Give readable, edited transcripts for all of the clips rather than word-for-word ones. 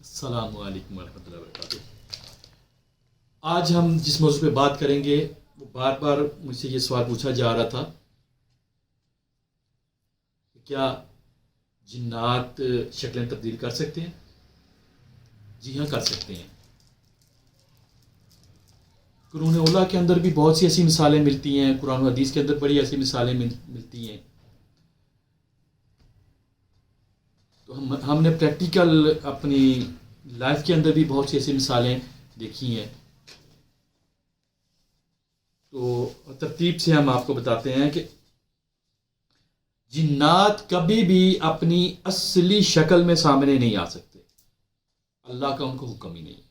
السلام علیکم ورحمۃ اللہ وبرکاتہ۔ آج ہم جس موضوع پہ بات کریں گے وہ بار بار مجھ سے یہ سوال پوچھا جا رہا تھا کہ کیا جنات شکلیں تبدیل کر سکتے ہیں؟ جی ہاں، کر سکتے ہیں۔ قرون اولیٰ کے اندر بھی بہت سی ایسی مثالیں ملتی ہیں، قرآن و حدیث کے اندر بڑی ایسی مثالیں ملتی ہیں۔ تو ہم نے پریکٹیکل اپنی لائف کے اندر بھی بہت سی ایسی مثالیں دیکھی ہیں۔ تو ترتیب سے ہم آپ کو بتاتے ہیں کہ جنات کبھی بھی اپنی اصلی شکل میں سامنے نہیں آ سکتے، اللہ کا ان کو حکم ہی نہیں ہے۔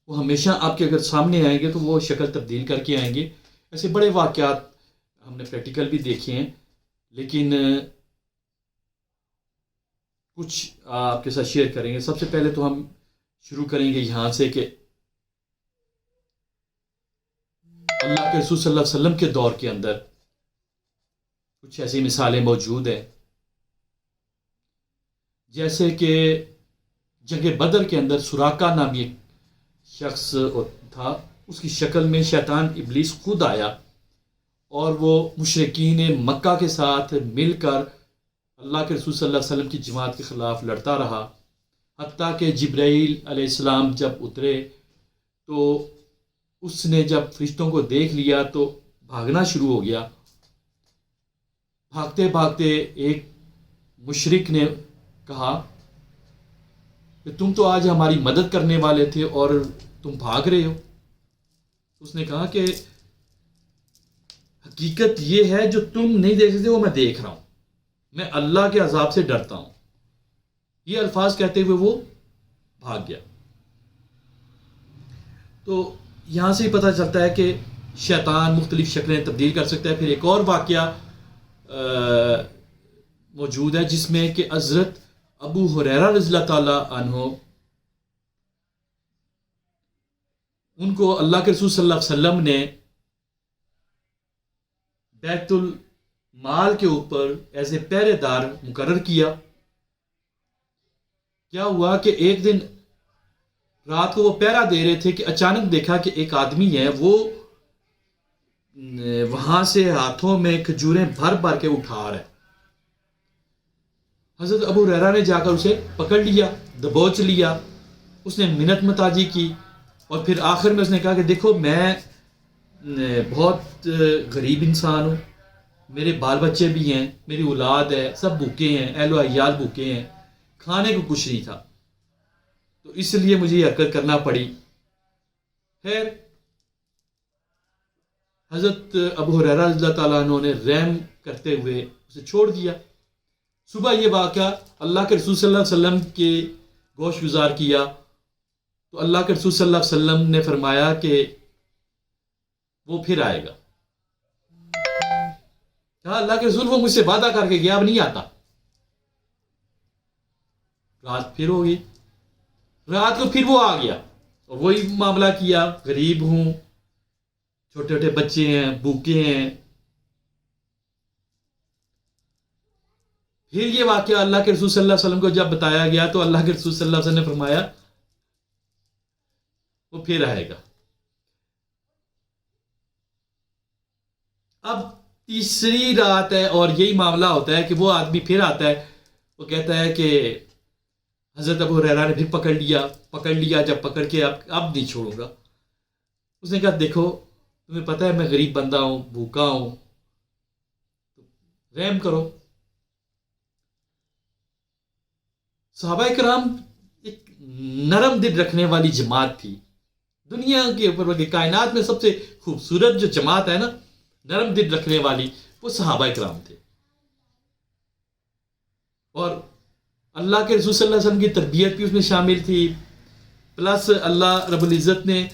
وہ ہمیشہ آپ کے اگر سامنے آئیں گے تو وہ شکل تبدیل کر کے آئیں گے۔ ایسے بڑے واقعات ہم نے پریکٹیکل بھی دیکھے ہیں، لیکن کچھ آپ کے ساتھ شیئر کریں گے۔ سب سے پہلے تو ہم شروع کریں گے یہاں سے کہ اللہ کے رسول صلی اللہ علیہ وسلم کے دور کے اندر کچھ ایسی مثالیں موجود ہیں، جیسے کہ جنگ بدر کے اندر سراقہ نامی ایک شخص تھا، اس کی شکل میں شیطان ابلیس خود آیا اور وہ مشرکین مکہ کے ساتھ مل کر اللہ کے رسول صلی اللہ علیہ وسلم کی جماعت کے خلاف لڑتا رہا، حتیٰ کہ جبرائیل علیہ السلام جب اترے تو اس نے جب فرشتوں کو دیکھ لیا تو بھاگنا شروع ہو گیا۔ بھاگتے بھاگتے ایک مشرک نے کہا کہ تم تو آج ہماری مدد کرنے والے تھے اور تم بھاگ رہے ہو۔ اس نے کہا کہ حقیقت یہ ہے جو تم نہیں دیکھ سکتے وہ میں دیکھ رہا ہوں، میں اللہ کے عذاب سے ڈرتا ہوں۔ یہ الفاظ کہتے ہوئے وہ بھاگ گیا۔ تو یہاں سے ہی پتہ چلتا ہے کہ شیطان مختلف شکلیں تبدیل کر سکتا ہے۔ پھر ایک اور واقعہ موجود ہے جس میں کہ حضرت ابو ہریرہ رضی اللہ تعالیٰ عنہ، ان کو اللہ کے رسول صلی اللہ علیہ وسلم نے بیت المال کے اوپر ایز اے پہرے دار مقرر کیا۔ کیا ہوا کہ ایک دن رات کو وہ پہرا دے رہے تھے کہ اچانک دیکھا کہ ایک آدمی ہے، وہ وہاں سے ہاتھوں میں کھجوریں بھر بھر کے اٹھا رہا ہے۔ حضرت ابو ہریرہ نے جا کر اسے پکڑ لیا، دبوچ لیا، اس نے منت متاجی کی اور پھر آخر میں اس نے کہا کہ دیکھو میں بہت غریب انسان ہوں، میرے بال بچے بھی ہیں، میری اولاد ہے، سب بھوکے ہیں، اہل و عیال بھوکے ہیں، کھانے کو کچھ نہیں تھا، تو اس لیے مجھے یہ حرکت کرنا پڑی۔ خیر، حضرت ابو ہریرہ رضی اللہ تعالیٰ عنہ نے رحم کرتے ہوئے اسے چھوڑ دیا۔ صبح یہ واقعہ اللہ کے رسول صلی اللہ علیہ وسلم کے گوش گزار کیا تو اللہ کے رسول صلی اللہ علیہ وسلم نے فرمایا کہ وہ پھر آئے گا۔ کہا اللہ کے رسول وہ مجھ سے وعدہ کر کے گیا، اب نہیں آتا۔ رات پھر ہوگی، رات کو پھر وہ آ گیا اور وہی معاملہ کیا، غریب ہوں، چھوٹے چھوٹے بچے ہیں، بھوکے ہیں۔ پھر یہ واقعہ اللہ کے رسول صلی اللہ علیہ وسلم کو جب بتایا گیا تو اللہ کے رسول صلی اللہ علیہ وسلم نے فرمایا وہ پھر آئے گا۔ اب تیسری رات ہے اور یہی معاملہ ہوتا ہے کہ وہ آدمی پھر آتا ہے، وہ کہتا ہے کہ حضرت ابو ہریرہ نے پھر پکڑ لیا، جب پکڑ کے اب نہیں چھوڑوں گا۔ اس نے کہا دیکھو تمہیں پتہ ہے میں غریب بندہ ہوں، بھوکا ہوں، رحم کرو۔ صحابہ کرام ایک نرم دل رکھنے والی جماعت تھی، دنیا کے اوپر بلکہ کائنات میں سب سے خوبصورت جو جماعت ہے نا نرم دل رکھنے والی، وہ صحابہ کرام تھے۔ اور اللہ کے رسول صلی اللہ علیہ وسلم کی تربیت بھی اس میں شامل تھی، پلس اللہ رب العزت نے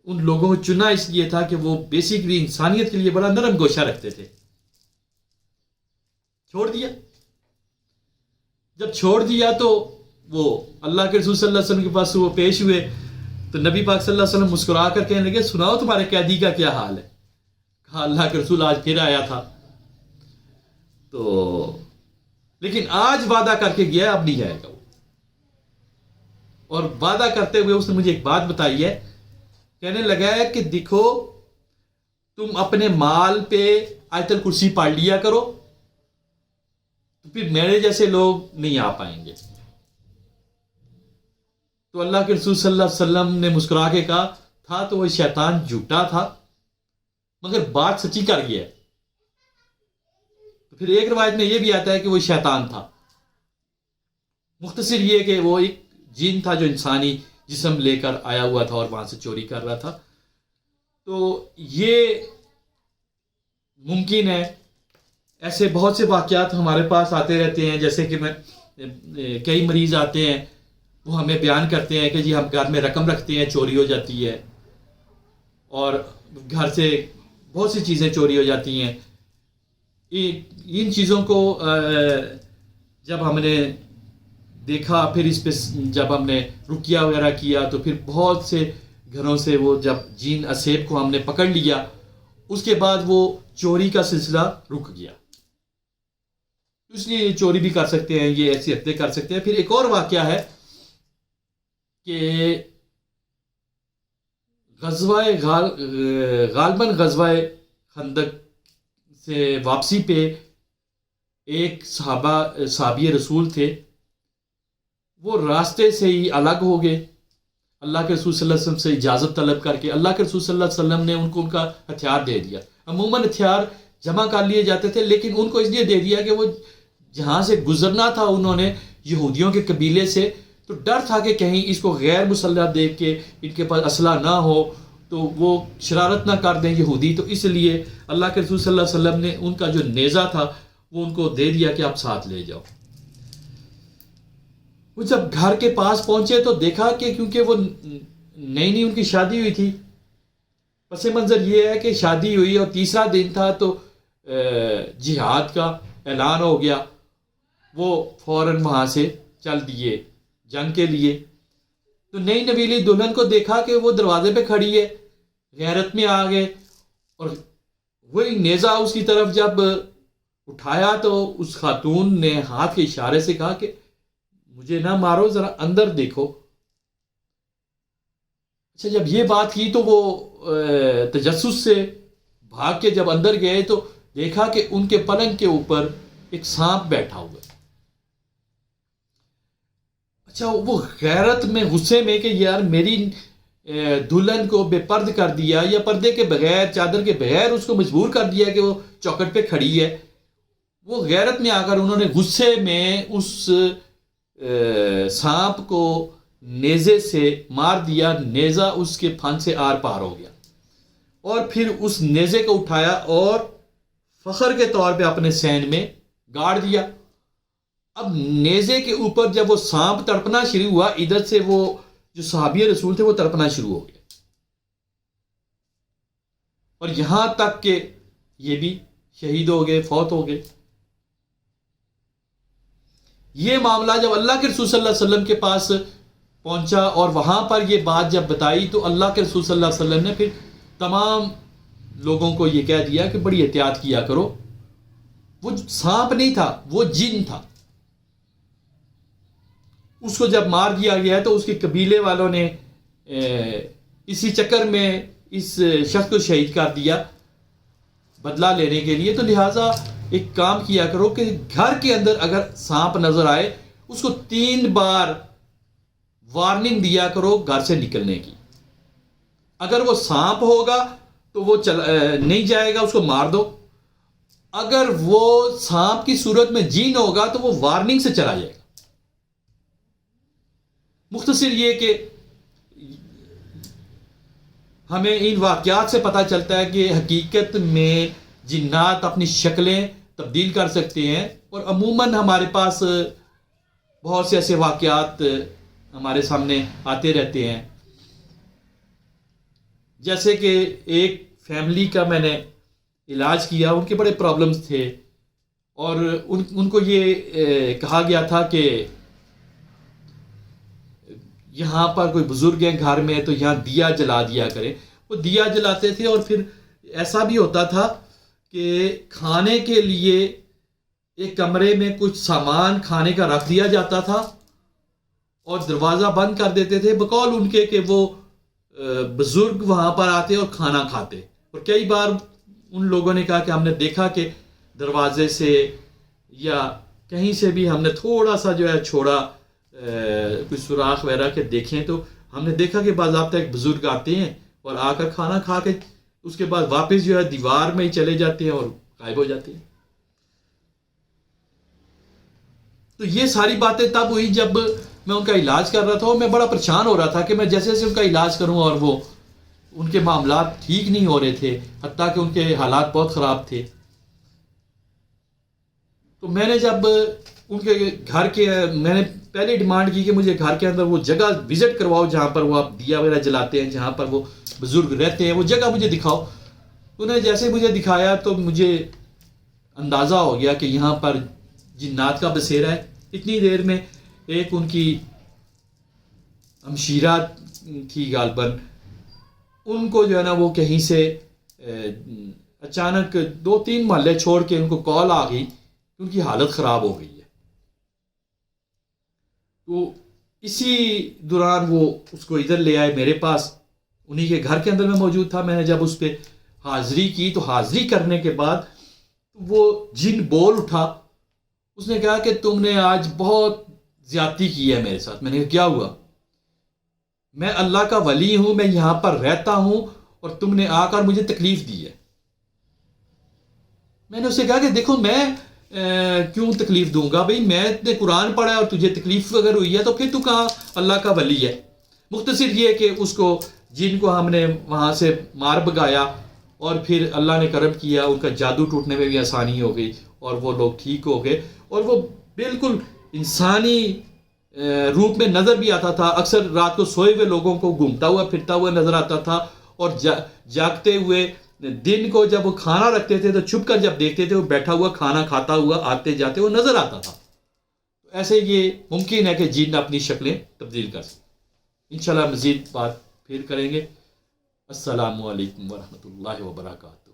ان لوگوں کو چنا اس لیے تھا کہ وہ بیسیکلی انسانیت کے لیے بڑا نرم گوشہ رکھتے تھے۔ چھوڑ دیا، جب چھوڑ دیا تو وہ اللہ کے رسول صلی اللہ علیہ وسلم کے پاس وہ پیش ہوئے تو نبی پاک صلی اللہ علیہ وسلم مسکرا کر کہنے لگے سناؤ تمہارے قیدی کا کیا حال ہے؟ کہا اللہ کے رسول آج پھر آیا تھا، تو لیکن آج وعدہ کر کے گیا، اب نہیں جائے گا وہ۔ اور وعدہ کرتے ہوئے اس نے مجھے ایک بات بتائی ہے. کہنے لگا ہے کہ دیکھو تم اپنے مال پہ آیت الکرسی پڑھ لیا کرو تو پھر میرے جیسے لوگ نہیں آ پائیں گے. تو اللہ کے رسول صلی اللہ علیہ وسلم نے مسکرا کے کہا تھا تو وہ شیطان جھوٹا تھا مگر بات سچی کر گیا. تو پھر ایک روایت میں یہ بھی آتا ہے کہ وہ شیطان تھا. مختصر یہ کہ وہ ایک جن تھا جو انسانی جسم لے کر آیا ہوا تھا اور وہاں سے چوری کر رہا تھا. تو یہ ممکن ہے. ایسے بہت سے واقعات ہمارے پاس آتے رہتے ہیں. جیسے کہ کئی مریض آتے ہیں وہ ہمیں بیان کرتے ہیں کہ جی ہم گھر میں رقم رکھتے ہیں چوری ہو جاتی ہے اور گھر سے بہت سی چیزیں چوری ہو جاتی ہیں. ان چیزوں کو جب ہم نے دیکھا پھر اس پہ جب ہم نے رقیہ وغیرہ کیا تو پھر بہت سے گھروں سے وہ جب جین اسیب کو ہم نے پکڑ لیا اس کے بعد وہ چوری کا سلسلہ رک گیا. اس لیے چوری بھی کر سکتے ہیں, یہ ایسی حرکتیں کر سکتے ہیں. پھر ایک اور واقعہ ہے کہ غالباً غزوہ خندق سے واپسی پہ ایک صحابی رسول تھے. وہ راستے سے ہی الگ ہو گئے. اللہ کے رسول صلی اللہ علیہ وسلم سے اجازت طلب کر کے اللہ کے رسول صلی اللہ علیہ وسلم نے ان کو ان کا ہتھیار دے دیا. عموماً ہتھیار جمع کر لیے جاتے تھے لیکن ان کو اس لیے دے دیا کہ وہ جہاں سے گزرنا تھا انہوں نے یہودیوں کے قبیلے سے, تو ڈر تھا کہ کہیں اس کو غیر مسلح دیکھ کے ان کے پاس اسلحہ نہ ہو تو وہ شرارت نہ کر دیں یہودی. تو اس لیے اللہ کے رسول صلی اللہ علیہ وسلم نے ان کا جو نیزہ تھا وہ ان کو دے دیا کہ آپ ساتھ لے جاؤ. وہ جب گھر کے پاس پہنچے تو دیکھا کہ کیونکہ وہ نئی ان کی شادی ہوئی تھی, پس منظر یہ ہے کہ شادی ہوئی اور تیسرا دن تھا تو جہاد کا اعلان ہو گیا. وہ فوراً وہاں سے چل دیے جنگ کے لیے. تو نئی نویلی دلہن کو دیکھا کہ وہ دروازے پہ کھڑی ہے, غیرت میں آ گئے اور وہی نیزہ اس کی طرف جب اٹھایا تو اس خاتون نے ہاتھ کے اشارے سے کہا کہ مجھے نہ مارو, ذرا اندر دیکھو. اچھا جب یہ بات کی تو وہ تجسس سے بھاگ کے جب اندر گئے تو دیکھا کہ ان کے پلنگ کے اوپر ایک سانپ بیٹھا ہوا ہے. اچھا وہ غیرت میں غصے میں کہ یار میری دلہن کو بے پرد کر دیا یا پردے کے بغیر چادر کے بغیر اس کو مجبور کر دیا کہ وہ چوکٹ پہ کھڑی ہے. وہ غیرت میں آ کر انہوں نے غصے میں اس سانپ کو نیزے سے مار دیا. نیزہ اس کے پھن سے آر پار ہو گیا اور پھر اس نیزے کو اٹھایا اور فخر کے طور پہ اپنے سین میں گاڑ دیا. اب نیزے کے اوپر جب وہ سانپ تڑپنا شروع ہوا, ادھر سے وہ جو صحابی رسول تھے وہ تڑپنا شروع ہو گیا اور یہاں تک کہ یہ بھی شہید ہو گئے, فوت ہو گئے. یہ معاملہ جب اللہ کے رسول صلی اللہ علیہ وسلم کے پاس پہنچا اور وہاں پر یہ بات جب بتائی تو اللہ کے رسول صلی اللہ علیہ وسلم نے پھر تمام لوگوں کو یہ کہہ دیا کہ بڑی احتیاط کیا کرو. وہ سانپ نہیں تھا, وہ جن تھا. اس کو جب مار دیا گیا تو اس کے قبیلے والوں نے اسی چکر میں اس شخص کو شہید کر دیا بدلہ لینے کے لیے. تو لہٰذا ایک کام کیا کرو کہ گھر کے اندر اگر سانپ نظر آئے اس کو 3 بار وارننگ دیا کرو گھر سے نکلنے کی. اگر وہ سانپ ہوگا تو وہ نہیں جائے گا, اس کو مار دو. اگر وہ سانپ کی صورت میں جین ہوگا تو وہ وارننگ سے چلا جائے گا. مختصر یہ کہ ہمیں ان واقعات سے پتہ چلتا ہے کہ حقیقت میں جنات اپنی شکلیں تبدیل کر سکتے ہیں اور عموماً ہمارے پاس بہت سے ایسے واقعات ہمارے سامنے آتے رہتے ہیں. جیسے کہ ایک فیملی کا میں نے علاج کیا, ان کے بڑے پرابلمز تھے اور ان کو یہ کہا گیا تھا کہ یہاں پر کوئی بزرگ ہیں گھر میں تو یہاں دیا جلا دیا کریں. وہ دیا جلاتے تھے اور پھر ایسا بھی ہوتا تھا کہ کھانے کے لیے ایک کمرے میں کچھ سامان کھانے کا رکھ دیا جاتا تھا اور دروازہ بند کر دیتے تھے بقول ان کے کہ وہ بزرگ وہاں پر آتے اور کھانا کھاتے. اور کئی بار ان لوگوں نے کہا کہ ہم نے دیکھا کہ دروازے سے یا کہیں سے بھی ہم نے تھوڑا سا جو ہے چھوڑا کوئی سوراخ وغیرہ کے دیکھیں تو ہم نے دیکھا کہ باضابطہ ایک بزرگ آتے ہیں اور آ کر کھانا کھا کے اس کے بعد واپس جو ہے دیوار میں ہی چلے جاتے ہیں اور غائب ہو جاتے ہیں. تو یہ ساری باتیں تب ہوئی جب میں ان کا علاج کر رہا تھا اور میں بڑا پریشان ہو رہا تھا کہ میں جیسے جیسے ان کا علاج کروں اور وہ ان کے معاملات ٹھیک نہیں ہو رہے تھے، حتیٰ کہ ان کے حالات بہت خراب تھے. تو میں نے جب ان کے گھر کے میں نے پہلے ڈیمانڈ کی کہ مجھے گھر کے اندر وہ جگہ وزٹ کرواؤ جہاں پر وہ آپ دیا وغیرہ جلاتے ہیں، جہاں پر وہ بزرگ رہتے ہیں، وہ جگہ مجھے دکھاؤ. انہیں جیسے مجھے دکھایا تو مجھے اندازہ ہو گیا کہ یہاں پر جنات کا بسیرا ہے. اتنی دیر میں ایک ان کی ہمشیرہ تھی غالباً، ان کو جو ہے نا وہ کہیں سے اچانک 2-3 محلے چھوڑ کے ان کو کال آ گئی کہ ان کی حالت خراب ہو گئی ہے. تو اسی دوران وہ اس کو ادھر لے آئے میرے پاس، انہی کے گھر کے اندر میں موجود تھا. میں نے جب اس پہ حاضری کی تو حاضری کرنے کے بعد وہ جن بول اٹھا. اس نے کہا کہ تم نے آج بہت زیادتی کی ہے میرے ساتھ. میں نے کہا کیا ہوا؟ میں اللہ کا ولی ہوں، میں یہاں پر رہتا ہوں اور تم نے آ کر مجھے تکلیف دی ہے. میں نے اسے کہا کہ دیکھو میں کیوں تکلیف دوں گا بھائی، میں نے قرآن پڑھا ہے اور تجھے تکلیف اگر ہوئی ہے تو پھر تو کہاں اللہ کا ولی ہے. مختصر یہ کہ اس کو جن کو ہم نے وہاں سے مار بگایا اور پھر اللہ نے کرم کیا، ان کا جادو ٹوٹنے میں بھی آسانی ہو گئی اور وہ لوگ ٹھیک ہو گئے. اور وہ بالکل انسانی روپ میں نظر بھی آتا تھا. اکثر رات کو سوئے ہوئے لوگوں کو گھومتا ہوا پھرتا ہوا نظر آتا تھا، اور جاگتے ہوئے دن کو جب وہ کھانا رکھتے تھے تو چھپ کر جب دیکھتے تھے وہ بیٹھا ہوا کھانا کھاتا ہوا آتے جاتے وہ نظر آتا تھا. ایسے یہ ممکن ہے کہ جن اپنی شکلیں تبدیل کر سکیں. انشاءاللہ مزید بات پھر کریں گے. السلام علیکم ورحمۃ اللہ وبرکاتہ.